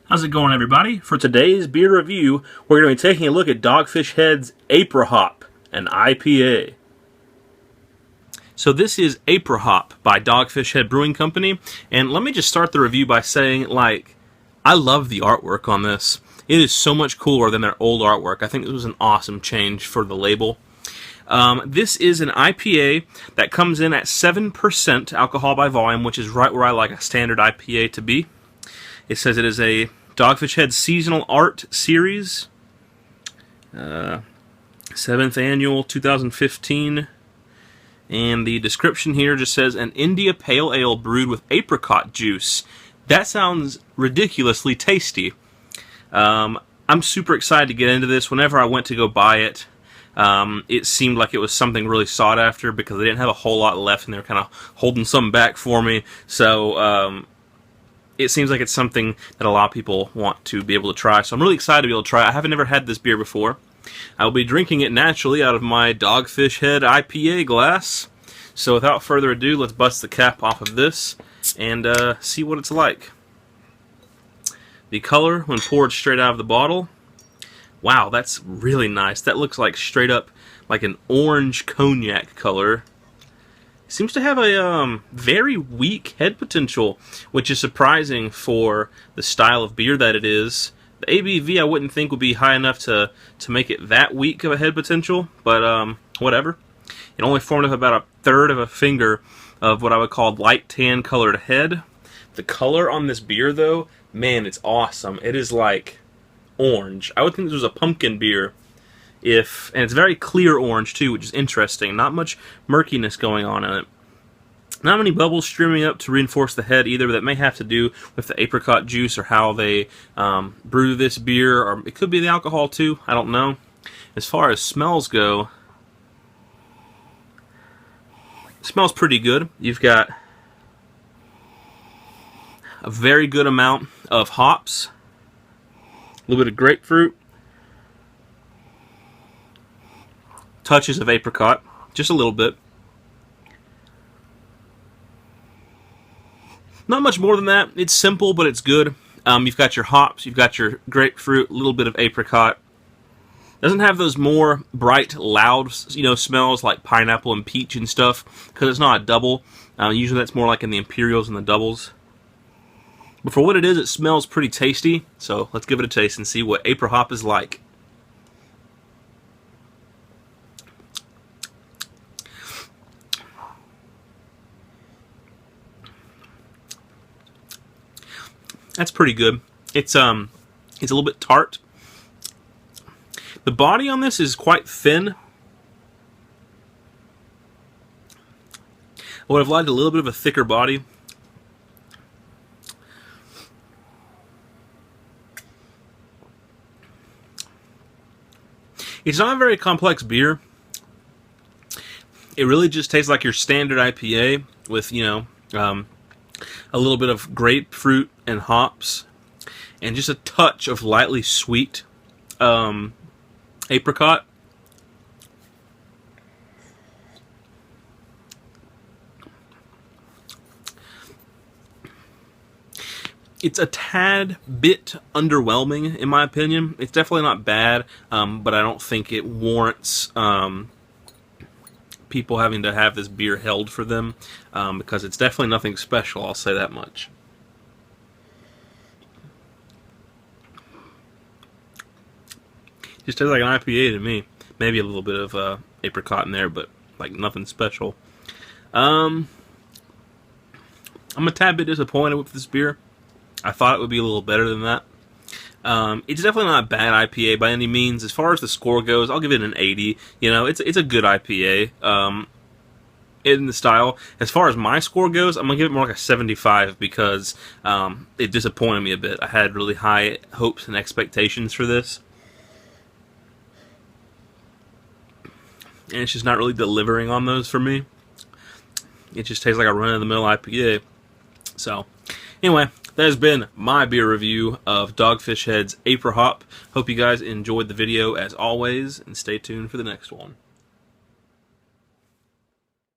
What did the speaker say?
How's it going, everybody? For today's beer review, we're going to be taking a look at Dogfish Head's Aprihop, an IPA. So this is Aprihop by Dogfish Head Brewing Company, and let me just start the review by saying, I love the artwork on this. It is so much cooler than their old artwork. I think this was an awesome change for the label. This is an IPA that comes in at 7% alcohol by volume, which is right where I like a standard IPA to be. It says it is a Dogfish Head Seasonal Art Series, 7th Annual, 2015. And the description here just says, an India Pale Ale brewed with apricot juice. That sounds ridiculously tasty. I'm super excited to get into this. Whenever I went to go buy it, it seemed like it was something really sought after because they didn't have a whole lot left and they were kind of holding some back for me. So it seems like it's something that a lot of people want to be able to try. So I'm really excited to be able to try it. I haven't never had this beer before. I'll be drinking it naturally out of my Dogfish Head IPA glass. So without further ado, let's bust the cap off of this and see what it's like. The color, when poured straight out of the bottle, wow, that's really nice. That looks like straight up like an orange cognac color. It seems to have a very weak head potential, which is surprising for the style of beer that it is. The ABV I wouldn't think would be high enough to make it that weak of a head potential, but whatever. It only formed up about a third of a finger of what I would call light tan colored head. The color on this beer, though, man, it's awesome. It is like orange. I would think this was a pumpkin beer, and it's very clear orange too, which is interesting. Not much murkiness going on in it. Not many bubbles streaming up to reinforce the head either, but that may have to do with the apricot juice or how they brew this beer, or it could be the alcohol too. I don't know. As far as smells go, it smells pretty good. You've got a very good amount of hops, a little bit of grapefruit, touches of apricot, just a little bit. Not much more than that. It's simple, but it's good. You've got your hops, you've got your grapefruit, a little bit of apricot. Doesn't have those more bright, loud, smells like pineapple and peach and stuff, because it's not a double. Usually that's more like in the Imperials and the doubles. But for what it is, it smells pretty tasty. So let's give it a taste and see what Aprihop is like. That's pretty good. It's a little bit tart. The body on this is quite thin. I would have liked a little bit of a thicker body. It's not a very complex beer. It really just tastes like your standard IPA with, a little bit of grapefruit and hops, and just a touch of lightly sweet apricot. It's a tad bit underwhelming, in my opinion. It's definitely not bad, but I don't think it warrants people having to have this beer held for them, because it's definitely nothing special, I'll say that much. Just tastes like an IPA to me. Maybe a little bit of apricot in there, but like nothing special. I'm a tad bit disappointed with this beer. I thought it would be a little better than that. It's definitely not a bad IPA by any means. As far as the score goes, I'll give it an 80. It's a good IPA in the style. As far as my score goes, I'm going to give it more like a 75 because it disappointed me a bit. I had really high hopes and expectations for this, and it's just not really delivering on those for me. It just tastes like a run-of-the-mill IPA. So, anyway, that has been my beer review of Dogfish Head's Aprihop. Hope you guys enjoyed the video as always, and stay tuned for the next one.